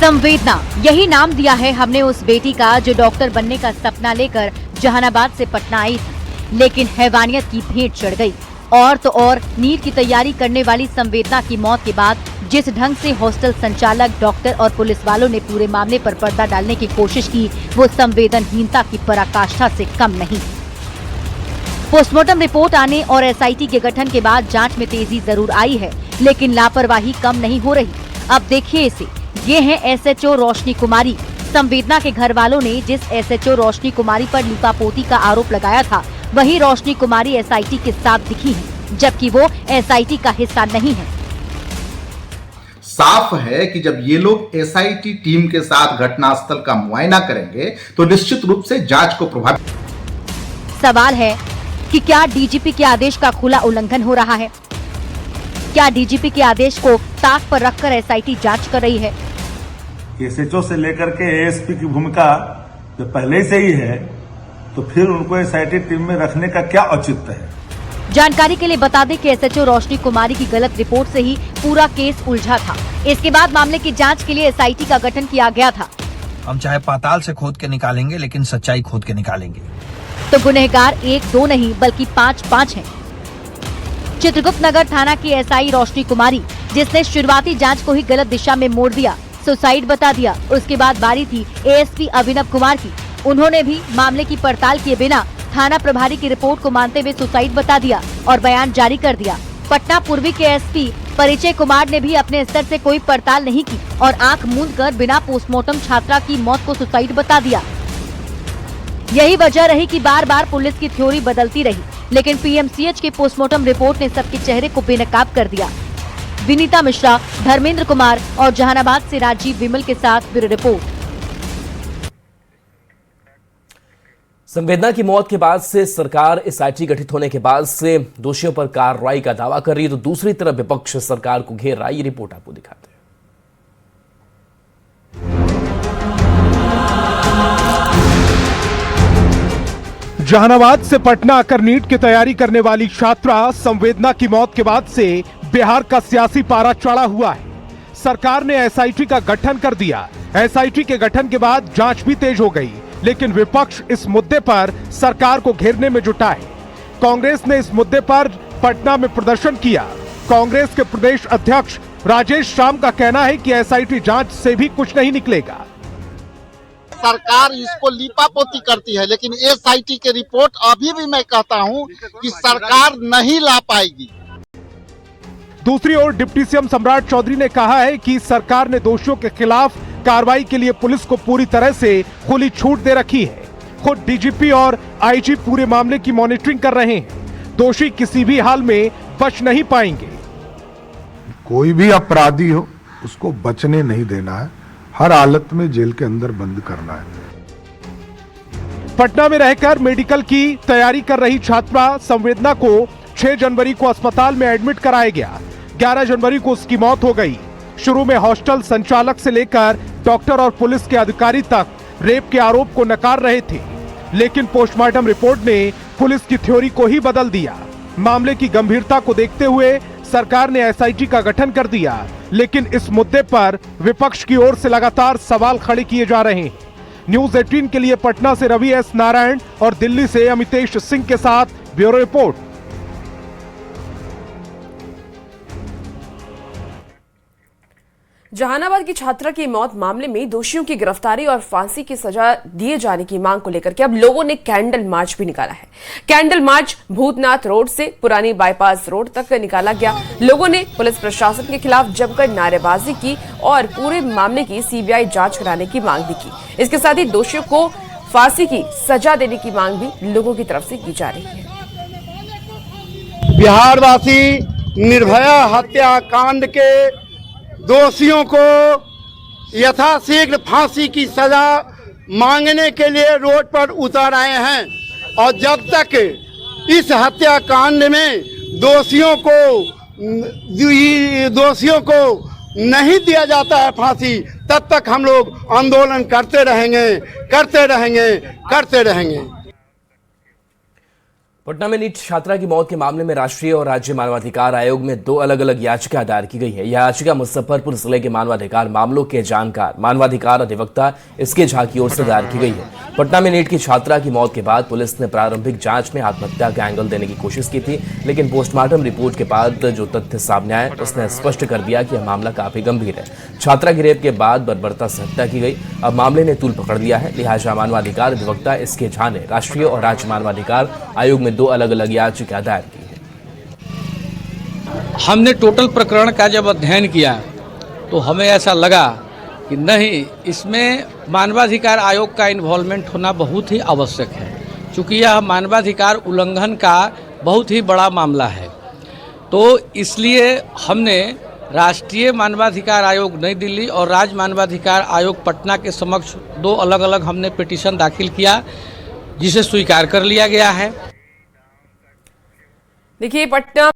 संवेदना, यही नाम दिया है हमने उस बेटी का जो डॉक्टर बनने का सपना लेकर जहानाबाद से पटना आई थी, लेकिन हैवानियत की भेंट चढ़ गई। और तो और नीट की तैयारी करने वाली संवेदना की मौत के बाद जिस ढंग से हॉस्टल संचालक, डॉक्टर और पुलिस वालों ने पूरे मामले पर पर्दा डालने की कोशिश की, वो संवेदनहीनता की पराकाष्ठा से कम नहीं। पोस्टमार्टम रिपोर्ट आने और एसआईटी के गठन के बाद जांच में तेजी जरूर आई है, लेकिन लापरवाही कम नहीं हो रही। अब देखिए इसे, ये है एसएचओ रोशनी कुमारी। संवेदना के घर वालों ने जिस एसएचओ रोशनी कुमारी पर लीपापोती का आरोप लगाया था, वही रोशनी कुमारी एसआईटी के साथ दिखी है, जबकि वो एसआईटी का हिस्सा नहीं है। साफ है कि जब ये लोग एसआईटी टीम के साथ घटनास्थल का मुआयना करेंगे तो निश्चित रूप से जांच को प्रभावित। सवाल है कि क्या डीजीपी के आदेश का खुला उल्लंघन हो रहा है? क्या डीजीपी के आदेश को ताक पर रखकर एसआईटी जांच कर रही है? एसएचओ से लेकर के एएसपी की भूमिका जब पहले से ही है, तो फिर उनको एसआईटी टीम में रखने का क्या औचित्य है? जानकारी के लिए बता दें कि एसएचओ रोशनी कुमारी की गलत रिपोर्ट से ही पूरा केस उलझा था। इसके बाद मामले की जांच के लिए एसआईटी का गठन किया गया था। हम चाहे पाताल से खोद के निकालेंगे, लेकिन सच्चाई खोद के निकालेंगे। तो गुनहगार 1-2 नहीं बल्कि 5-5 हैं। चित्रगुप्त नगर थाना की एसआई रोशनी कुमारी, जिसने शुरुआती जांच को ही गलत दिशा में मोड़ दिया, सुसाइड बता दिया। उसके बाद बारी थी एएसपी अभिनव कुमार की। उन्होंने भी मामले की पड़ताल किए बिना थाना प्रभारी की रिपोर्ट को मानते हुए सुसाइड बता दिया और बयान जारी कर दिया। पटना पूर्वी के एसपी परिचय कुमार ने भी अपने स्तर से कोई पड़ताल नहीं की और आंख मूंद कर बिना पोस्टमार्टम छात्रा की मौत को सुसाइड बता दिया। यही वजह रही कि बार बार पुलिस की थ्योरी बदलती रही, लेकिन पीएमसीएच के पोस्टमार्टम रिपोर्ट ने सबके चेहरे को बेनकाब कर दिया। विनीता मिश्रा, धर्मेंद्र कुमार और जहानाबाद से राजीव विमल के साथ ब्यूरो रिपोर्ट। संवेदना की मौत के बाद से सरकार एसआईटी गठित होने के बाद से दोषियों पर कार्रवाई का दावा कर रही है, तो दूसरी तरफ विपक्ष सरकार को घेर रहा है। ये रिपोर्ट आपको दिखाते हैं। जहानाबाद से पटना आकर नीट की तैयारी करने वाली छात्रा संवेदना की मौत के बाद से बिहार का सियासी पारा चढ़ा हुआ है। सरकार ने एसआईटी का गठन कर दिया। एसआईटी के गठन के बाद जांच भी तेज हो गई, लेकिन विपक्ष इस मुद्दे पर सरकार को घेरने में जुटा है। कांग्रेस ने इस मुद्दे पर पटना में प्रदर्शन किया। कांग्रेस के प्रदेश अध्यक्ष राजेश श्याम का कहना है कि एसआईटी जांच से भी कुछ नहीं निकलेगा। सरकार इसको लीपापोती करती है, लेकिन एसआईटी की रिपोर्ट अभी भी मैं कहता हूं कि सरकार नहीं ला पाएगी। दूसरी ओर डिप्टी सीएम सम्राट चौधरी ने कहा है कि सरकार ने दोषियों के खिलाफ कार्रवाई के लिए पुलिस को पूरी तरह से खुली छूट दे रखी है। खुद डीजीपी और आईजी पूरे मामले की मॉनिटरिंग कर रहे हैं। दोषी किसी भी हाल में बच नहीं पाएंगे। कोई भी अपराधी हो, उसको बचने नहीं देना है, हर हालत में जेल के अंदर बंद करना है। पटना में रहकर मेडिकल की तैयारी कर रही छात्रा संवेदना को 6 जनवरी को अस्पताल में एडमिट कराया गया। 11 जनवरी को उसकी मौत हो गई। शुरू में हॉस्टल संचालक से लेकर डॉक्टर और पुलिस के अधिकारी तक रेप के आरोप को नकार रहे थे, लेकिन पोस्टमार्टम रिपोर्ट ने पुलिस की थ्योरी को ही बदल दिया। मामले की गंभीरता को देखते हुए सरकार ने एसआईटी का गठन कर दिया, लेकिन इस मुद्दे पर विपक्ष की ओर से लगातार सवाल खड़े किए जा रहे हैं। न्यूज 18 के लिए पटना से रवि एस नारायण और दिल्ली से अमितेश सिंह के साथ ब्यूरो रिपोर्ट। जहानाबाद की छात्रा की मौत मामले में दोषियों की गिरफ्तारी और फांसी की सजा दिए जाने की मांग को लेकर के अब लोगों ने कैंडल मार्च भी निकाला है। कैंडल मार्च भूतनाथ रोड से पुरानी बाईपास रोड तक निकाला गया। लोगों ने पुलिस प्रशासन के खिलाफ जमकर नारेबाजी की और पूरे मामले की सीबीआई जांच कराने की मांग भी की। इसके साथ ही दोषियों को फांसी की सजा देने की मांग भी लोगों की तरफ से की जा रही है। बिहारवासी निर्भया हत्याकांड के दोषियों को यथाशीघ्र फांसी की सजा मांगने के लिए रोड पर उतर आए हैं और जब तक इस हत्याकांड में दोषियों को नहीं दिया जाता है फांसी, तब तक हम लोग आंदोलन करते रहेंगे। पटना में नीट छात्रा की मौत के मामले में राष्ट्रीय और राज्य मानवाधिकार आयोग में 2 अलग-अलग याचिका दायर की गई है। यह याचिका मुजफ्फरपुर जिले के मानवाधिकार मामलों के जानकार मानवाधिकार अधिवक्ता इसके झा की ओर से दायर की गई है। पटना में नीट की छात्रा की मौत के बाद पुलिस ने प्रारंभिक जांच में आत्महत्या का एंगल देने की कोशिश की थी, लेकिन पोस्टमार्टम रिपोर्ट के बाद जो तथ्य सामने आए उसने स्पष्ट कर दिया कि यह मामला काफी गंभीर है। छात्रा की रेप के बाद बर्बरता से हत्या की गई। अब मामले ने तूल पकड़ लिया है, लिहाजा मानवाधिकार अधिवक्ता इसके झा ने राष्ट्रीय और राज्य मानवाधिकार आयोग में 2 अलग-अलग याचिका दायर की है। हमने टोटल प्रकरण का जब अध्ययन किया तो हमें ऐसा लगा कि नहीं, इसमें मानवाधिकार आयोग का इन्वॉल्वमेंट होना बहुत ही आवश्यक है, क्योंकि यह मानवाधिकार उल्लंघन का बहुत ही बड़ा मामला है। तो इसलिए हमने राष्ट्रीय मानवाधिकार आयोग नई दिल्ली और राज्य मानवाधिकार आयोग पटना के समक्ष 2 अलग-अलग हमने पिटीशन दाखिल किया, जिसे स्वीकार कर लिया गया है। देखिए, पटना